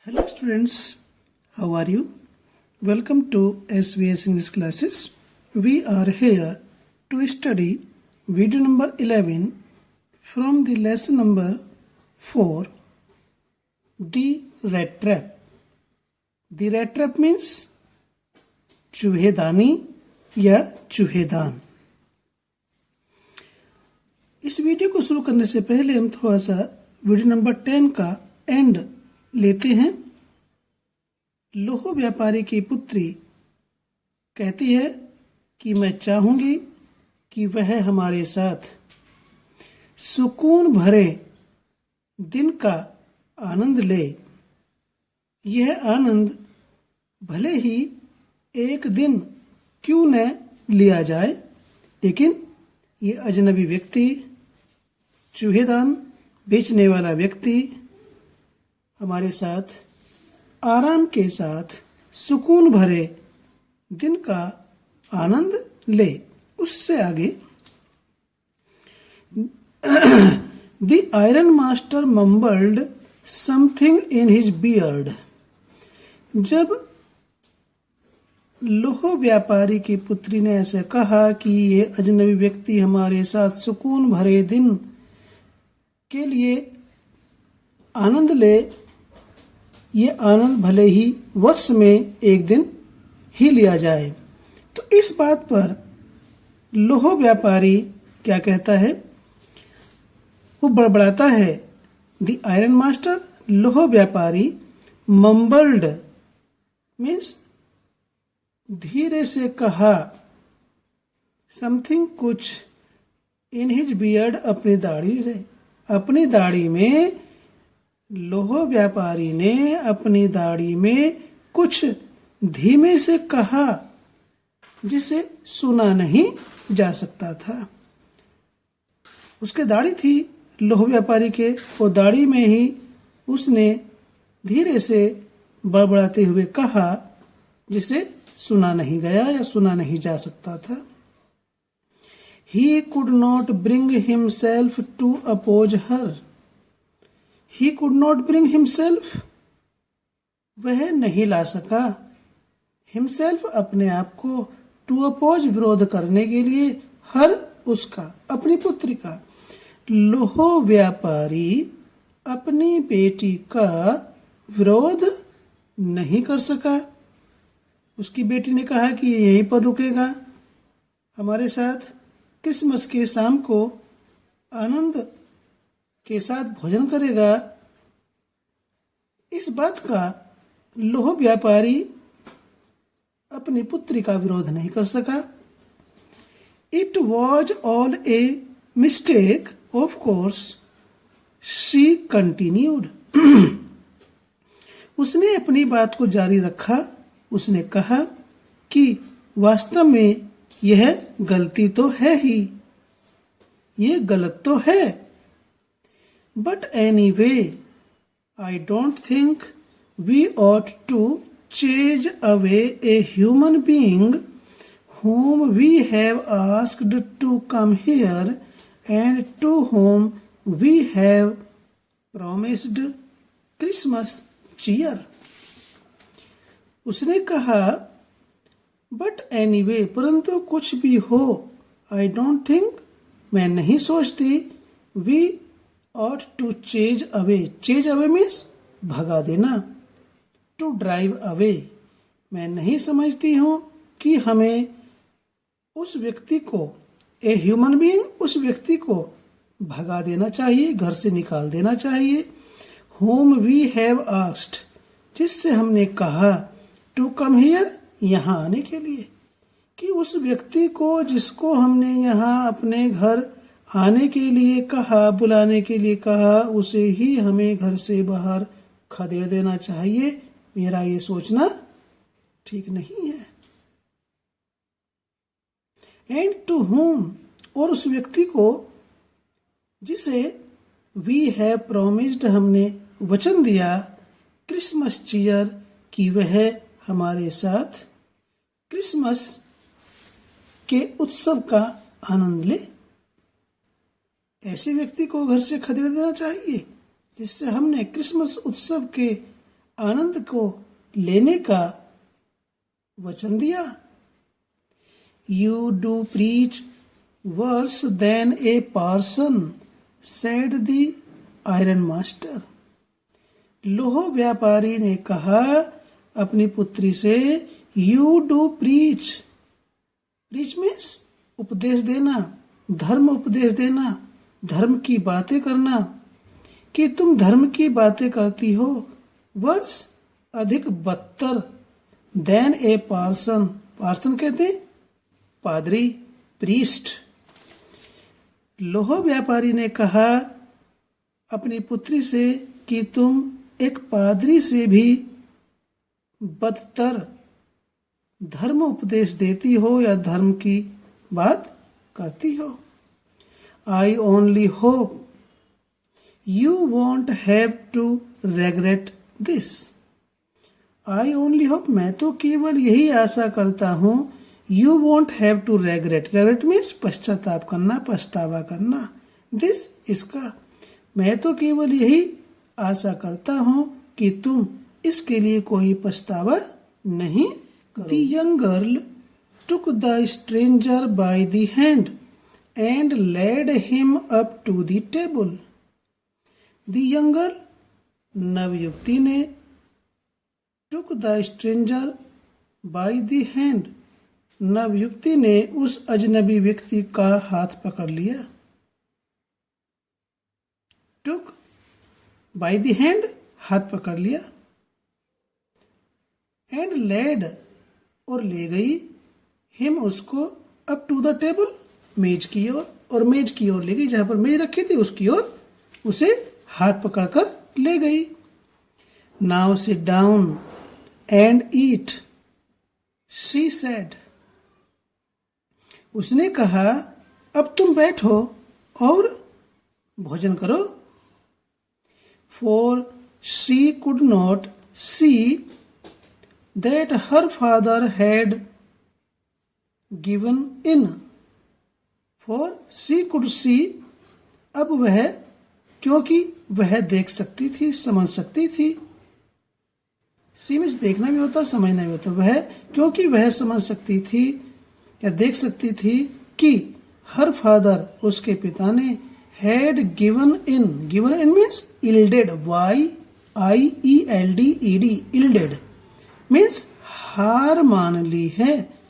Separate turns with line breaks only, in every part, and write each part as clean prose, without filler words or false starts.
Hello students, how are you? Welcome to SVS English classes. We are here to study video number 11 from the lesson number 4, The Rat Trap. The Rat Trap means चूहेदानी या चूहेदान। इस video को शुरू करने से पहले हम थोड़ा सा वीडियो नंबर 10 का एंड लेते हैं। लोह व्यापारी की पुत्री कहती है कि मैं चाहूंगी कि वह हमारे साथ सुकून भरे दिन का आनंद ले। यह आनंद भले ही एक दिन क्यों न लिया जाए, लेकिन ये अजनबी व्यक्ति, चूहेदान बेचने वाला व्यक्ति हमारे साथ आराम के साथ सुकून भरे दिन का आनंद ले। उससे आगे the iron master mumbled something in his beard. जब लोह व्यापारी की पुत्री ने ऐसे कहा कि ये अजनबी व्यक्ति हमारे साथ सुकून भरे दिन के लिए आनंद ले, ये आनंद भले ही वर्ष में एक दिन ही लिया जाए। तो इस बात पर लोह व्यापारी क्या कहता है, वो बड़बड़ाता है। द आयरन मास्टर, लोह व्यापारी, मम्बल्ड मीन्स धीरे से कहा, समथिंग कुछ, इन हिज बियर्ड अपनी दाढ़ी से, अपनी दाढ़ी में लोह व्यापारी ने अपनी दाढ़ी में कुछ धीमे से कहा जिसे सुना नहीं जा सकता था। उसके दाढ़ी थी लोह व्यापारी के, वो दाढ़ी में ही उसने धीरे से बड़बड़ाते हुए कहा जिसे सुना नहीं गया या सुना नहीं जा सकता था। He could not bring himself to oppose her. He could not bring himself, वह नहीं ला सका, himself अपने आप को, to oppose विरोध करने के लिए, हर उसका, अपनी पुत्री का। लोह व्यापारी अपनी बेटी का विरोध नहीं कर सका। उसकी बेटी ने कहा कि यहीं पर रुकेगा, हमारे साथ क्रिसमस के शाम को आनंद के साथ भोजन करेगा। इस बात का लोह व्यापारी अपनी पुत्री का विरोध नहीं कर सका। It was all a mistake, of course, she continued. उसने अपनी बात को जारी रखा। उसने कहा कि वास्तव में यह गलती तो है ही, ये गलत तो है। But anyway, I don't think we ought to chase away a human being whom we have asked to come here and to whom we have promised Christmas cheer. उसने कहा, बट एनीवे, परंतु कुछ भी हो, आई डोंट थिंक, मैं नहीं सोचती, we ought to chase away, chase away means भगा देना, टू ड्राइव अवे, मैं नहीं समझती हूँ कि हमें उस व्यक्ति को, ए ह्यूमन बीइंग, उस व्यक्ति को भगा देना चाहिए, घर से निकाल देना चाहिए। whom we have asked, जिससे हमने कहा, टू कम हियर, यहाँ आने के लिए, कि उस व्यक्ति को जिसको हमने यहाँ अपने घर आने के लिए कहा, बुलाने के लिए कहा, उसे ही हमें घर से बाहर खदेड़ देना चाहिए। मेरा ये सोचना ठीक नहीं है। एंड टू होम, और उस व्यक्ति को जिसे वी हैव प्रोमिस्ड, हमने वचन दिया, क्रिसमस चीयर, कि वह हमारे साथ क्रिसमस के उत्सव का आनंद ले। ऐसे व्यक्ति को घर से खदेड़ देना चाहिए जिससे हमने क्रिसमस उत्सव के आनंद को लेने का वचन दिया। You do preach worse than a parson, said the iron master. लोह व्यापारी ने कहा अपनी पुत्री से, you do preach, preach means उपदेश देना, धर्म उपदेश देना, धर्म की बातें करना, कि तुम धर्म की बातें करती हो, वर्ष अधिक बदतर, देन ए पार्सन, पार्सन कहते हैं पादरी, प्रीस्ट। लोह व्यापारी ने कहा अपनी पुत्री से कि तुम एक पादरी से भी बदतर धर्म उपदेश देती हो या धर्म की बात करती हो। I only hope you won't have to regret this. I only hope, मैं तो केवल यही आशा करता हूं, you won't have to regret, regret means पश्चाताप करना, पछतावा करना, दिस इसका, मैं तो केवल यही आशा करता हूं कि तुम इसके लिए कोई पछतावा नहीं करो। The young girl took the stranger by the hand and led him up to the table. The young girl, नवयुवती ने, took the stranger by the hand, नवयुवती ने उस अजनबी व्यक्ति का हाथ पकड़ लिया। took by the hand, हाथ पकड़ लिया, and led, और ले गई, हिम उसको, अप टू द टेबल, मेज की ओर, और मेज की ओर ले गई, जहां पर मेज रखी थी उसकी ओर उसे हाथ पकड़कर ले गई। Now sit down and eat, she said, उसने कहा अब तुम बैठो और भोजन करो। For she could not see that her father had given in, for she could see, अब वह, क्योंकि वह देख सकती थी, समझ सकती थी, सी मीन्स देखना भी होता, समझना भी होता, वह क्योंकि वह समझ सकती थी या देख सकती थी कि हर फादर, उसके पिता ने, had given in, given in means yielded, YIELDED, yielded means हार मान ली है,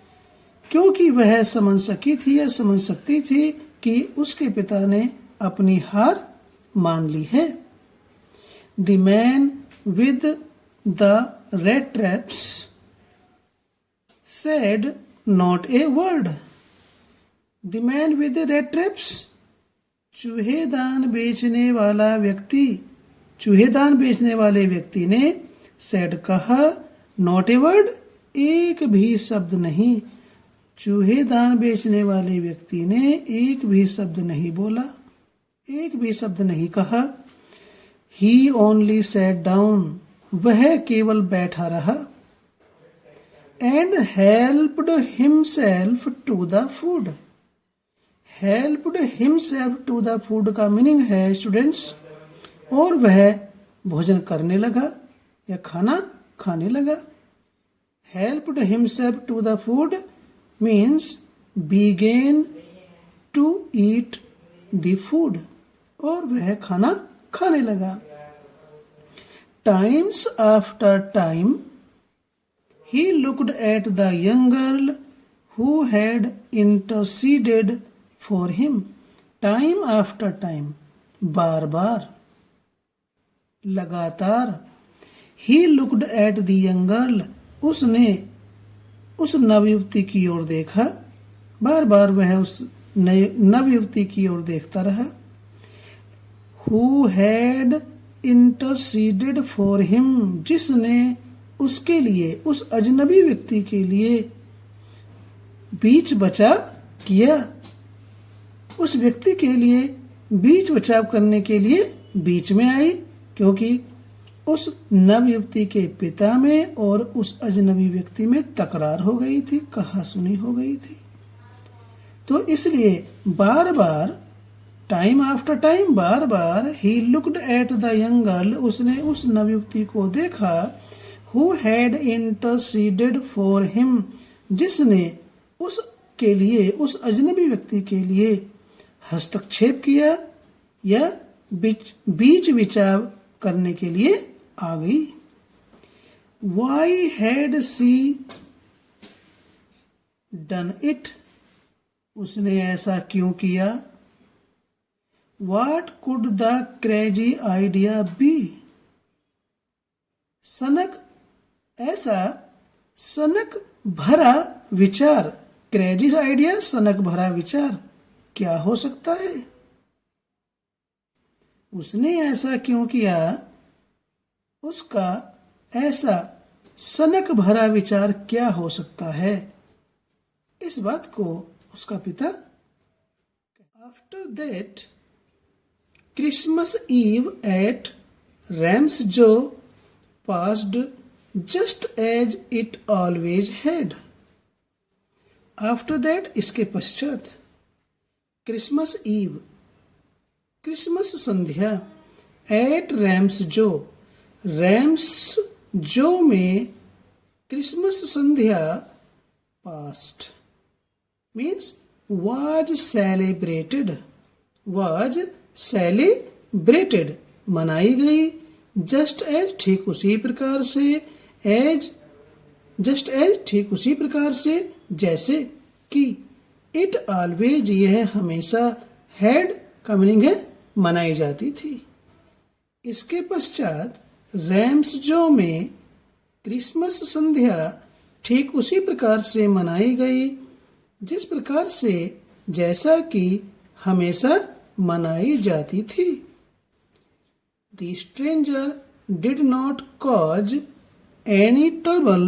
क्योंकि वह समझ सकी थी या समझ सकती थी कि उसके पिता ने अपनी हार मान ली है। The man with the red traps said not a word. The man with the red traps, चूहेदान बेचने वाला व्यक्ति, चूहेदान बेचने वाले व्यक्ति ने, सेड कहा, नॉट ए वर्ड, एक भी शब्द नहीं, चूहेदान बेचने वाले व्यक्ति ने एक भी शब्द नहीं बोला, एक भी शब्द नहीं कहा। ही ओनली सैट डाउन, वह केवल बैठा रहा। And helped himself to the food, helped himself to the food का मीनिंग है स्टूडेंट्स, और वह भोजन करने लगा या खाना खाने लगा। Helped himself to the food means began to eat the food, और वह खाना खाने लगा। Times after time he looked at the young girl who had interceded for him. Time after time, बार बार, लगातार। He looked at the young girl, उसने उस नवयुवती की ओर देखा, बार बार वह उस नवयुवती की ओर देखता रहा। Who had interceded for him, जिसने उसके लिए, उस अजनबी व्यक्ति के लिए बीच बचाव किया, उस व्यक्ति के लिए बीच बचाव करने के लिए बीच में आई, क्योंकि उस नवयुवती के पिता में और उस अजनबी व्यक्ति में तकरार हो गई थी, कहासुनी हो गई थी। तो इसलिए बार बार, टाइम आफ्टर टाइम, बार बार, he looked at the young girl, उसने उस नवयुवती को देखा who had interceded for him, जिसने उसके लिए, उस अजनबी व्यक्ति के लिए हस्तक्षेप किया या बीच विचार करने के लिए आ गई। Why had she done it? उसने ऐसा क्यों किया? What could the crazy idea be? सनक भरा विचार, क्रेजी आइडिया, सनक भरा विचार क्या हो सकता है? उसने ऐसा क्यों किया? उसका ऐसा सनक भरा विचार क्या हो सकता है? इस बात को उसका पिता, after that Christmas eve at Ramsjo passed just as it always had. After that, इसके पश्चात, क्रिसमस ईव, क्रिसमस संध्या, एट रैम्सजो, रैम्सजो में Christmas Sandhya, past means was celebrated, मनाई गई, जस्ट एज ठीक उसी प्रकार से, ठीक उसी प्रकार से जैसे कि, इट ऑलवेज यह हमेशा, हैड का मीनिंग है मनाई जाती थी। इसके पश्चात रैम्सजो में क्रिसमस संध्या ठीक उसी प्रकार से मनाई गई जिस प्रकार से, जैसा कि हमेशा मनाई जाती थी। The stranger did not cause any trouble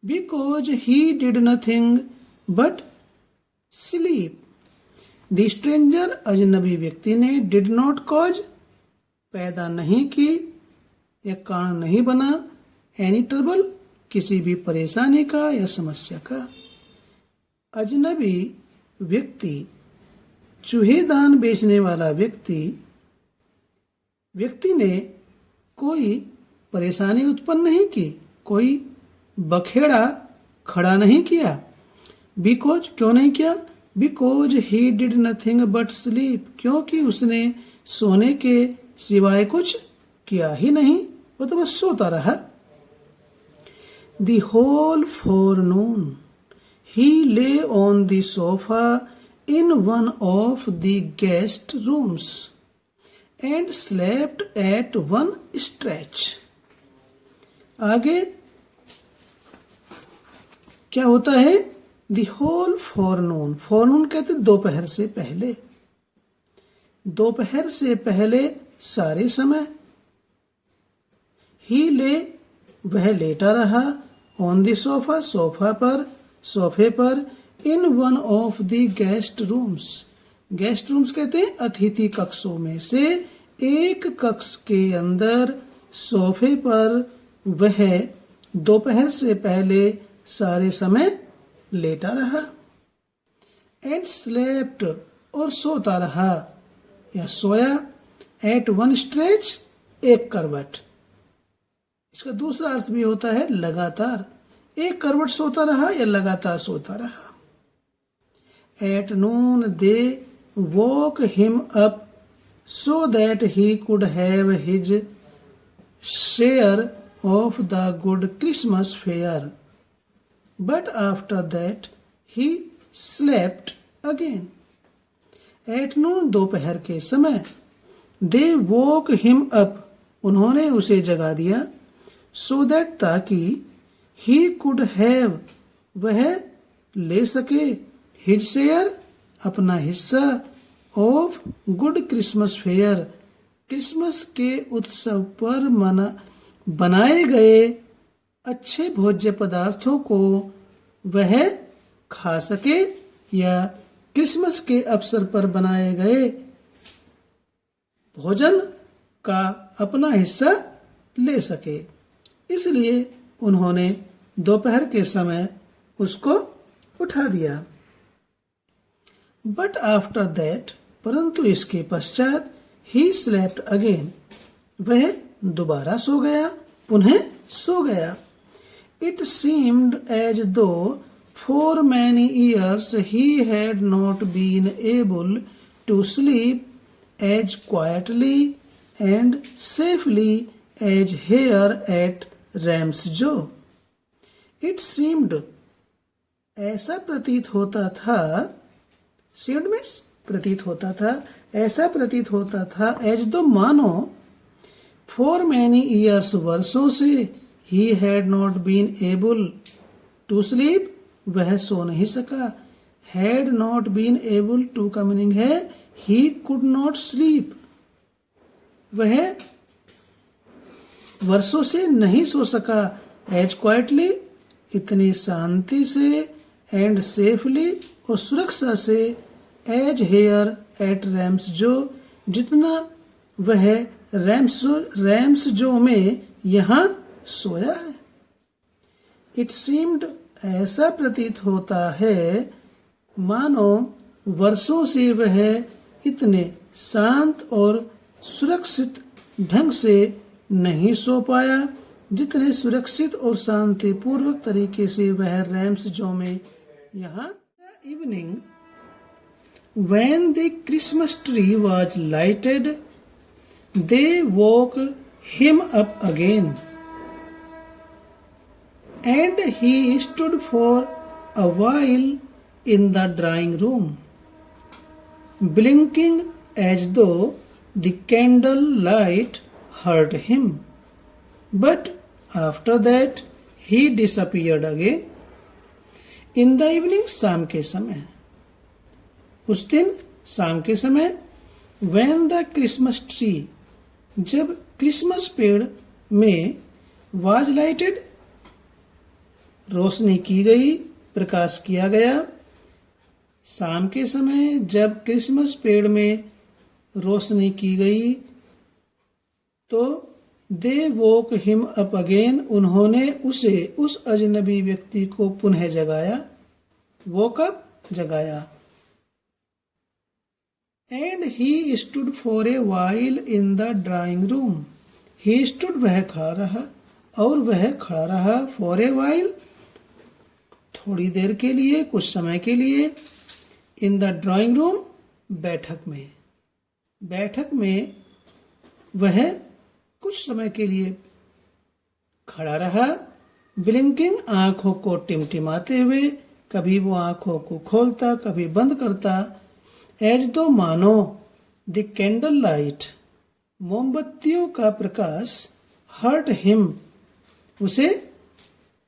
because he did nothing but sleep. The stranger, अजनबी व्यक्ति ने, did not cause, पैदा नहीं की या कारण नहीं बना, any trouble, किसी भी परेशानी का या समस्या का। अजनबी व्यक्ति, चूहेदान बेचने वाला व्यक्ति ने कोई परेशानी उत्पन्न नहीं की, कोई बखेड़ा खड़ा नहीं किया। बिकॉज, क्यों नहीं किया? Because he did nothing but sleep, क्योंकि उसने सोने के सिवाय कुछ किया ही नहीं, वो तो बस सोता रहा। द होल फोरनून ही ले on the sofa in one of the guest rooms and slept at one stretch. आगे क्या होता है? The whole forenoon, forenoon कहते दोपहर से पहले, दोपहर से पहले सारे समय। He lay, वह लेटा रहा, on the sofa, सोफे पर, in one of the guest rooms, guest rooms कहते हैं अतिथि कक्षों में से एक कक्ष के अंदर, सोफे पर वह दोपहर से पहले सारे समय लेटा रहा। एंड स्लेप्ट, और सोता रहा या सोया, एट वन स्ट्रेच, एक करवट। इसका दूसरा अर्थ भी होता है लगातार, एक करवट सोता रहा या लगातार सोता रहा। At noon they woke him up so that he could have his share of the good Christmas fare. But after that he slept again. At noon, दोपहर के समय, they woke him up, उन्होंने उसे जगा दिया, so that ताकि, he could have, वह ले सके, his share, अपना हिस्सा, of good Christmas fair, Christmas के उत्सव पर बनाए गए अच्छे भोज्य पदार्थों को वह खा सके या क्रिसमस के अवसर पर बनाए गए भोजन का अपना हिस्सा ले सके। इसलिए उन्होंने दोपहर के समय उसको उठा दिया। बट आफ्टर दैट, परंतु इसके पश्चात, ही स्लेप्ट अगेन, वह दोबारा सो गया, पुनः सो गया। It seemed as though for many years he had not been able to sleep as quietly and safely as here at Ramsjo. It seemed, ऐसा प्रतीत होता था, seemed means प्रतीत होता था, ऐसा प्रतीत होता था, as though मानो, for many years वर्षों से, he had not been able to sleep, वह सो नहीं सका। had not been able to का मीनिंग है he could not sleep, वह वर्षों से नहीं सो सका। as quietly, इतनी शांति से, and safely, और सुरक्षा से, as here at Ramsjo, जितना वह रैम्सजो में यहाँ सोया है। इट सीम्ड, ऐसा प्रतीत होता है मानो वर्षों से वह इतने शांत और सुरक्षित ढंग से नहीं सो पाया जितने सुरक्षित और शांतिपूर्वक तरीके से वह रैम्सजो में यहाँ। Evening, when the Christmas tree was lighted, they woke him up again, and he stood for a while in the drawing room, blinking as though the candle light hurt him. But after that he disappeared again. In the evening, शाम के समय, उस दिन शाम के समय, when the Christmas tree, जब Christmas पेड़ में was lighted, रोशनी की गई, प्रकाश किया गया। शाम के समय जब क्रिसमस पेड़ में रोशनी की गई तो दे वोक हिम अप अगेन, उन्होंने उसे, उस अजनबी व्यक्ति को पुनः जगाया। वोक अप, जगाया। And he stood for a while in the drawing room, he stood, वह खड़ा रहा, और वह खड़ा रहा, फॉर ए वाइल, थोड़ी देर के लिए, कुछ समय के लिए, इन द ड्राइंग रूम, बैठक में, बैठक में वह कुछ समय के लिए खड़ा रहा। ब्लिंकिंग, आंखों को टिमटिमाते हुए, कभी वो आंखों को खोलता, कभी बंद करता। एज दो, मानो, द कैंडल लाइट, मोमबत्तियों का प्रकाश, हर्ट हिम, उसे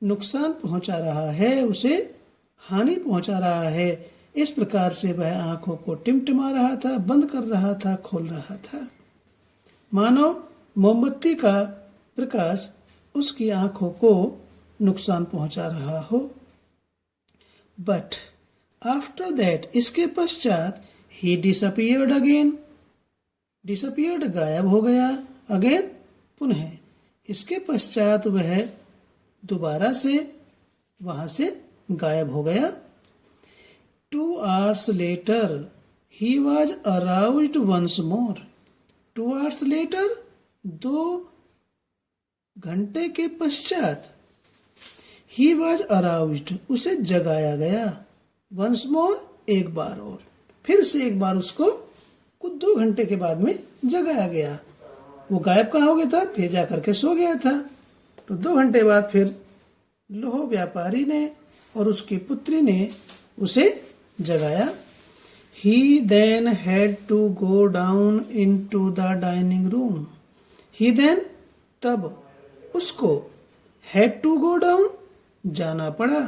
नुकसान पहुंचा रहा है, उसे हानि पहुंचा रहा है। इस प्रकार से वह आंखों को टिमटिमा रहा था, बंद कर रहा था, खोल रहा था, मानो मोमबत्ती का प्रकाश उसकी आंखों को नुकसान पहुंचा रहा हो। बट आफ्टर दैट, इसके पश्चात, ही डिसअपियर्ड अगेन, डिसअपियर्ड, गायब हो गया, अगेन, पुनः, इसके पश्चात वह दोबारा से वहां से गायब हो गया। 2 hours later he was aroused once more. 2 hours later, 2 घंटे के पश्चात, he was aroused, उसे जगाया गया, once more, एक बार और, फिर से एक बार उसको कुछ 2 घंटे के बाद में जगाया गया। वो गायब कहाँ हो गया था, फिर जाकर के सो गया था। तो 2 घंटे बाद फिर लोह व्यापारी ने और उसकी पुत्री ने उसे जगाया। He then had to go down into the dining room. He then, तब उसको, had to go down, जाना पड़ा,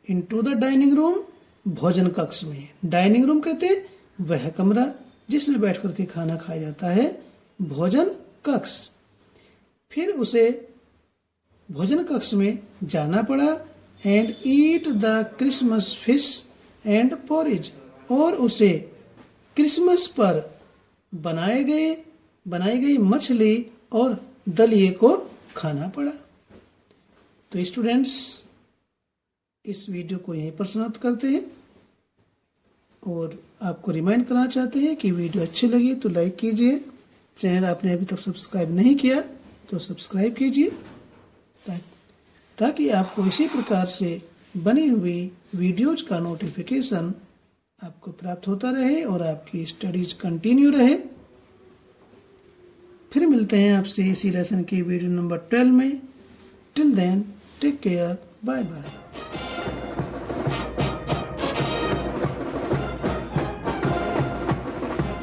into the dining room, भोजन कक्ष में। डाइनिंग रूम कहते हैं वह कमरा जिसमें बैठ करके खाना खाया जाता है, भोजन कक्ष। फिर उसे भोजन कक्ष में जाना पड़ा। And eat the Christmas fish and porridge, और उसे क्रिसमस पर बनाई गई मछली और दलिए को खाना पड़ा। तो स्टूडेंट्स, इस वीडियो को यहीं पर समाप्त करते हैं और आपको रिमाइंड करना चाहते हैं कि वीडियो अच्छी लगी तो लाइक कीजिए, चैनल आपने अभी तक सब्सक्राइब नहीं किया तो सब्सक्राइब कीजिए। ताकि आपको इसी प्रकार से बनी हुई वीडियोज का नोटिफिकेशन आपको प्राप्त होता रहे और आपकी स्टडीज कंटिन्यू रहे। फिर मिलते हैं आपसे इसी लेसन की वीडियो नंबर 12 में। Till then take care, bye bye.